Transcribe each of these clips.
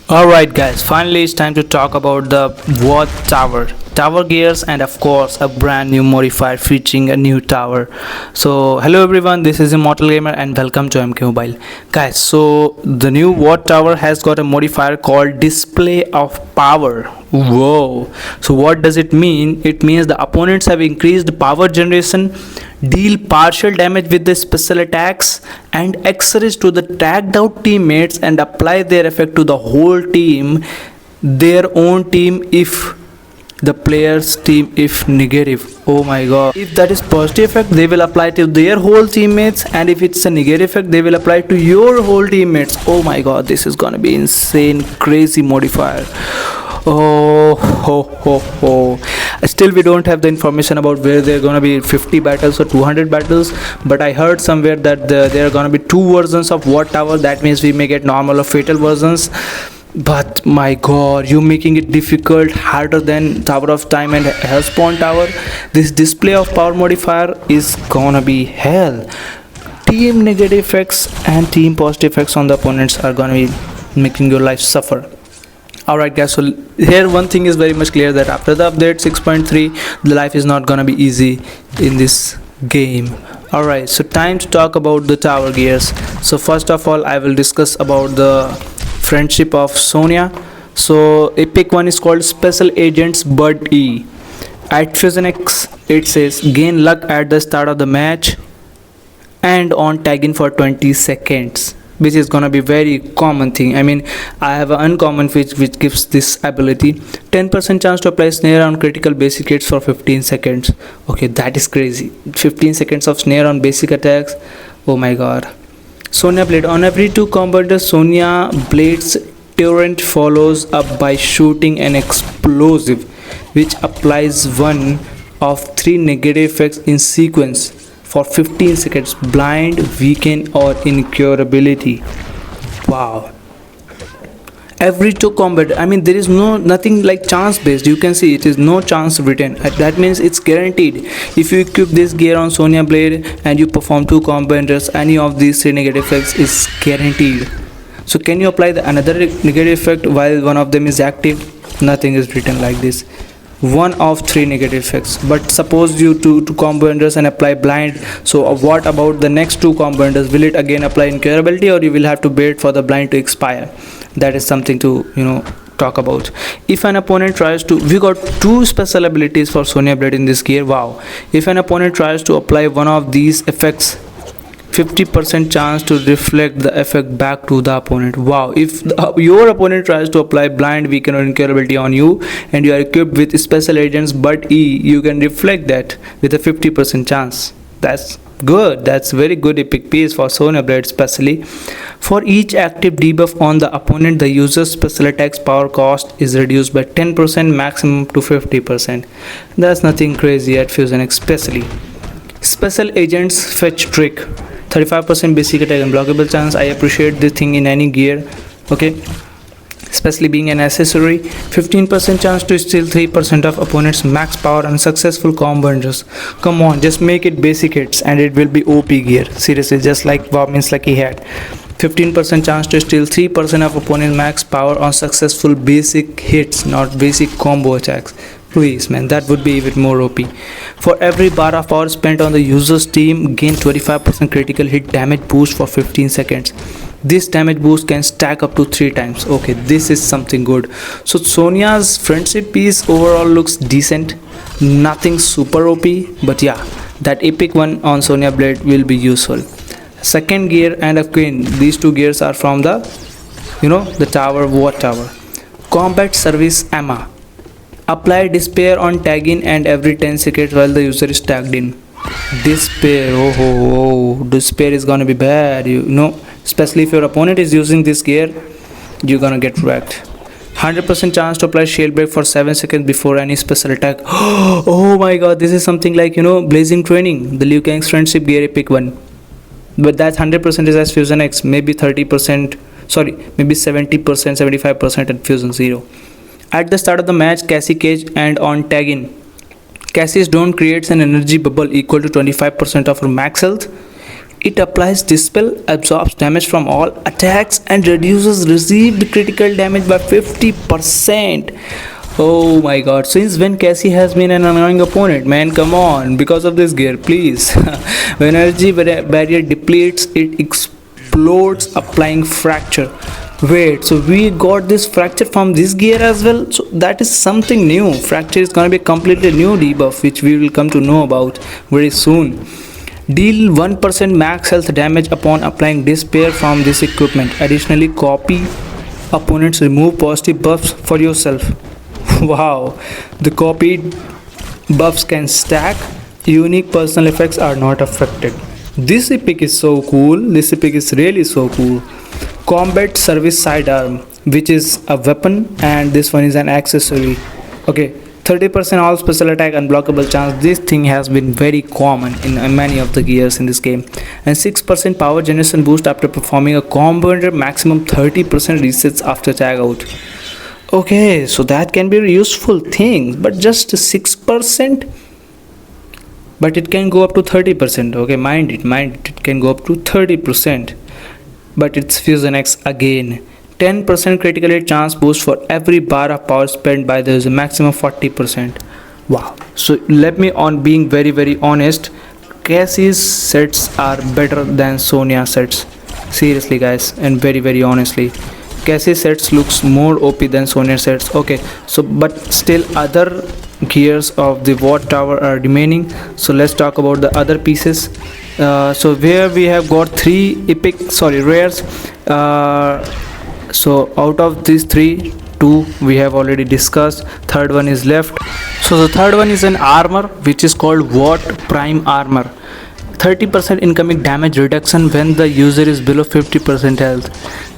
Alright guys, finally it's time to talk about the Vought tower gears, and of course a brand new modifier featuring a new tower. So hello everyone, this is Immortal Gamer and welcome to MK Mobile. Guys, so the new Vought tower has got a modifier called display of power. Whoa, so what does it mean? It means the opponents have increased power generation, deal partial damage with the special attacks, and access to the tagged out teammates, and apply their effect to the whole team, their own team if the player's team if negative. Oh my god, if that is positive effect they will apply to their whole teammates, and if it's a negative effect they will apply to your whole teammates. Oh my god, this is gonna be insane, crazy modifier. Oh ho ho ho. Still we don't have the information about where they're gonna be 50 battles or 200 battles, but I heard somewhere that there are gonna be two versions of Vought tower. That means we may get normal or fatal versions. But my god, you making it difficult, harder than Tower of Time and Hellspawn tower. This display of power modifier is gonna be hell. Team negative effects and team positive effects on the opponents are gonna be making your life suffer. Alright guys, so here one thing is very much clear, that after the update 6.3 the life is not gonna be easy in this game. Alright, so time to talk about the tower gears. So first of all I will discuss about the friendship of Sonya. So epic one is called Special Agents Bud E. At Fusion X it says gain luck at the start of the match and on tagging for 20 seconds, which is gonna be very common thing. I mean, I have an uncommon which gives this ability. 10% chance to apply snare on critical basic hits for 15 seconds. Okay, that is crazy. 15 seconds of snare on basic attacks. Oh my god. Sonya Blade. On every 2 combos, Sonya Blade's torrent follows up by shooting an explosive, which applies one of 3 negative effects in sequence for 15 seconds: blind, weaken, or incurability. Wow. Every 2 combat, I mean there is nothing like chance based. You can see it is no chance written. That means it's guaranteed. If you equip this gear on Sonya Blade and you perform 2 combos, any of these 3 negative effects is guaranteed. So can you apply another negative effect while one of them is active? Nothing is written like this. One of 3 negative effects. But suppose you two combo enders and apply blind, so what about the next 2 combo enders? Will it again apply incurability, or you will have to wait for the blind to expire? That is something to talk about. If an opponent tries to, we got 2 special abilities for Sonya Blade in this gear. Wow. If an opponent tries to apply one of these effects, 50% chance to reflect the effect back to the opponent. Wow. If your opponent tries to apply blind, weaken, or incurability on you, and you are equipped with special agents but E, you can reflect that with a 50% chance. That's good. That's very good epic piece for Sonya Blade. Especially for each active debuff on the opponent, the user's special attacks power cost is reduced by 10%, maximum to 50%. That's nothing crazy at Fusion, especially special agents fetch trick, 35% basic attack and blockable chance. I appreciate this thing in any gear. Okay, especially being an accessory. 15% chance to steal 3% of opponent's max power on successful combo enders. Come on, just make it basic hits and it will be OP gear. Seriously, just like Bob means like he had 15% chance to steal 3% of opponent's max power on successful basic hits, not basic combo attacks. Please man, that would be even more OP. For every bar of power spent on the user's team, gain 25% critical hit damage boost for 15 seconds. This damage boost can stack up to 3 times. Okay, this is something good. So Sonya's friendship piece overall looks decent, nothing super OP, but yeah, that epic one on Sonya Blade will be useful. Second gear and a queen, these 2 gears are from the the tower, Vought tower. Combat service Emma. Apply despair on tagging and every 10 seconds while the user is tagged in. Despair, oh, despair is gonna be bad, especially if your opponent is using this gear, you're gonna get wrecked. 100% chance to apply shield break for 7 seconds before any special attack. Oh my god, this is something like blazing training, the Liu Kang's friendship gear epic one. But that's 100% is as Fusion X, maybe 30%, sorry, maybe 70%, 75% at Fusion 0. At the start of the match, Cassie Cage and on tag-in, Cassie's don't creates an energy bubble equal to 25% of her max health. It applies dispel, absorbs damage from all attacks, and reduces received critical damage by 50%. Oh my god, since when Cassie has been an annoying opponent, man, come on, because of this gear, please. When energy barrier depletes, it explodes, applying fracture. Wait, so we got this fracture from this gear as well? So that is something new. Fracture is gonna be a completely new debuff, which we will come to know about very soon. Deal 1% max health damage upon applying despair from this equipment. Additionally, copy opponents remove positive buffs for yourself. Wow, the copied buffs can stack. Unique personal effects are not affected. This epic is so cool. This epic is really so cool. Combat service sidearm, which is a weapon, and this one is an accessory. Okay, 30% all special attack unblockable chance. This thing has been very common in many of the gears in this game. And 6% power generation boost after performing a combo under maximum 30% resets after tag out. Okay, so that can be a useful thing, but just 6%, but it can go up to 30%. Okay, mind it, it can go up to 30%, but it's Fusion X again. 10% critical hit chance boost for every bar of power spent by the user, maximum 40%. Wow. So let me on being very honest, Cassie's sets are better than Sonya sets. Seriously guys, and very honestly, Cassie sets looks more OP than Sonya sets. Okay, so but still other gears of the Vought tower are remaining. So let's talk about the other pieces. So where we have got three rares. So out of these three, two we have already discussed. Third one is left. So the third one is an armor which is called Vought Prime Armor. 30% incoming damage reduction when the user is below 50% health.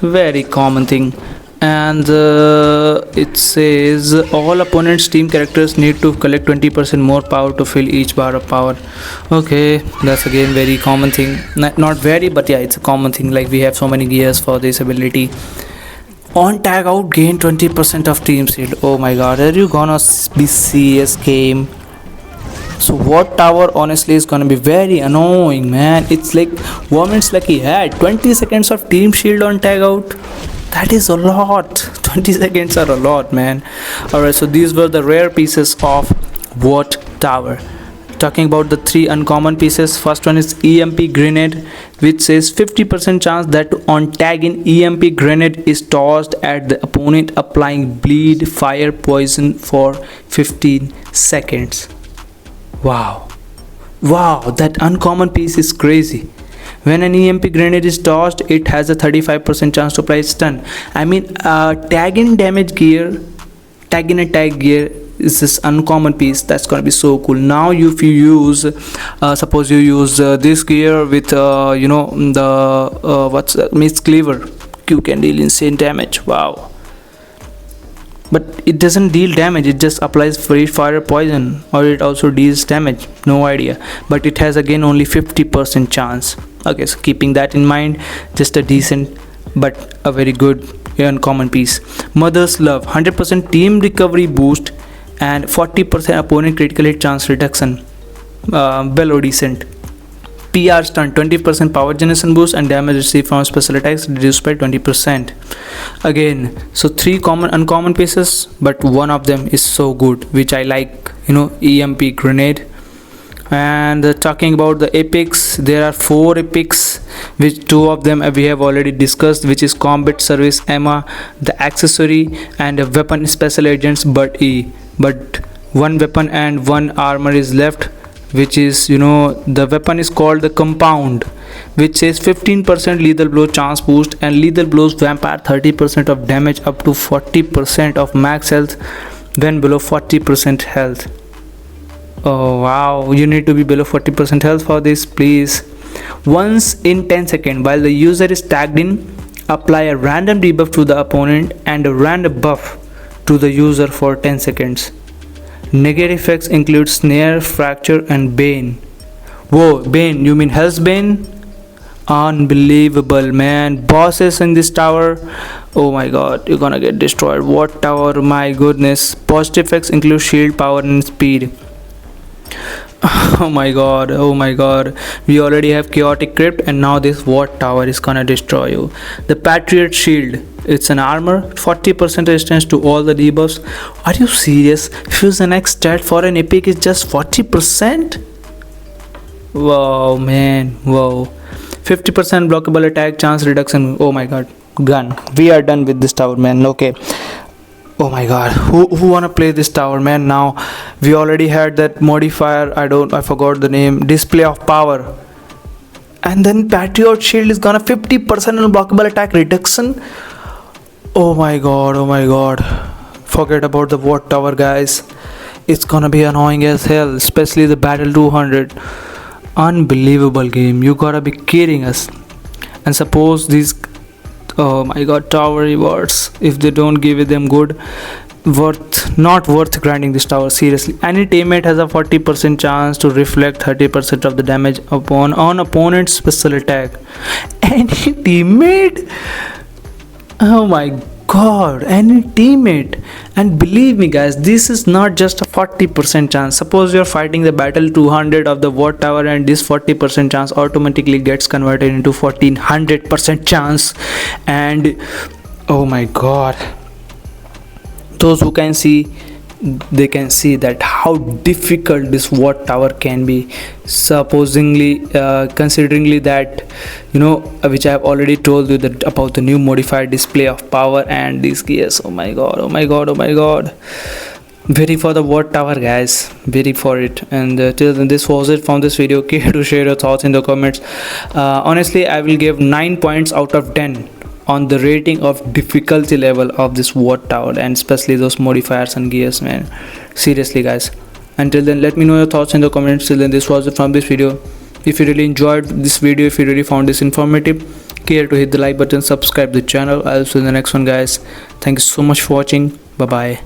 Very common thing. And it says all opponents team characters need to collect 20% more power to fill each bar of power. Okay, that's again very common thing. Not very, but yeah, it's a common thing. Like we have so many gears for this ability. On tag out, gain 20% of team shield. Oh my god, are you gonna be serious game? So Vought tower honestly is gonna be very annoying, man. It's like Woman's Lucky had 20 seconds of team shield on tag out. That is a lot. 20 seconds are a lot, man. Alright, so these were the rare pieces of Vought tower. Talking about the three uncommon pieces, first one is EMP grenade, which says 50% chance that on tagging EMP grenade is tossed at the opponent, applying bleed fire poison for 15 seconds. Wow, that uncommon piece is crazy. When an EMP grenade is tossed, it has a 35% chance to apply stun. I mean, tag in damage gear, tag in attack gear is this uncommon piece. That's gonna be so cool. Now if you use suppose you use this gear with the what's Mist Cleaver, you can deal insane damage. Wow. But it doesn't deal damage, it just applies free fire poison, or it also deals damage, no idea. But it has again only 50% chance. Okay, so keeping that in mind, just a decent but a very good uncommon piece. Mother's Love, 100% team recovery boost and 40% opponent critical hit chance reduction. Well, decent. PR stun, 20% power generation boost and damage received from special attacks reduced by 20%. Again, so three common uncommon pieces, but one of them is so good, which I like, EMP grenade. And talking about the epics, there are 4 epics, which 2 of them we have already discussed, which is combat service Emma, the accessory, and a weapon special agents but one weapon and one armor is left, which is the weapon is called the compound, which says 15% lethal blow chance boost and lethal blows vampire 30% of damage up to 40% of max health when below 40% health. Oh wow, you need to be below 40% health for this, please. Once in 10 seconds while the user is tagged in, apply a random debuff to the opponent and a random buff to the user for 10 seconds. Negative effects include snare, fracture, and bane. Whoa, bane, you mean Hell's Bane? Unbelievable, man. Bosses in this tower, oh my god, you're gonna get destroyed. What tower, my goodness. Positive effects include shield, power, and speed. Oh my god, oh my god. We already have chaotic crypt and now this Vought tower is gonna destroy you. The Patriot shield, it's an armor, 40% resistance to all the debuffs. Are you serious? Fusion X stat for an epic is just 40%? Wow man, wow. 50% blockable attack chance reduction. Oh my god. Gun. We are done with this tower, man. Okay. Oh my god, who wanna play this tower, man? Now we already had that modifier, I forgot the name, display of power, and then Patriot shield is gonna 50% unblockable attack reduction. Oh my god, oh my god, forget about the Vought tower, guys. It's gonna be annoying as hell, especially the battle 200. Unbelievable game, you gotta be kidding us. And suppose these, oh my god, tower rewards, if they don't give it them good, not worth grinding this tower, seriously. Any teammate has a 40% chance to reflect 30% of the damage upon on opponent's special attack. Any teammate, oh my god, any teammate. And believe me guys, this is not just a 40% chance. Suppose you're fighting the battle 200 of the Vought tower and this 40% chance automatically gets converted into 1400% chance. And oh my god, those who can see, they can see that how difficult this Vought tower can be, supposingly consideringly that, you know, which I have already told you that about the new modified display of power and these gears. Oh my god, oh my god, oh my god, waiting for the Vought tower, guys, waiting for it. And till then, this was it from this video. Care to share your thoughts in the comments. Honestly, I will give 9 points out of 10 on the rating of difficulty level of this Vought tower, and especially those modifiers and gears, man, seriously guys. Until then, let me know your thoughts in the comments. Till then, this was it from this video. If you really enjoyed this video, if you really found this informative, care to hit the like button, subscribe the channel. I'll see you in the next one, guys. Thank you so much for watching. Bye bye.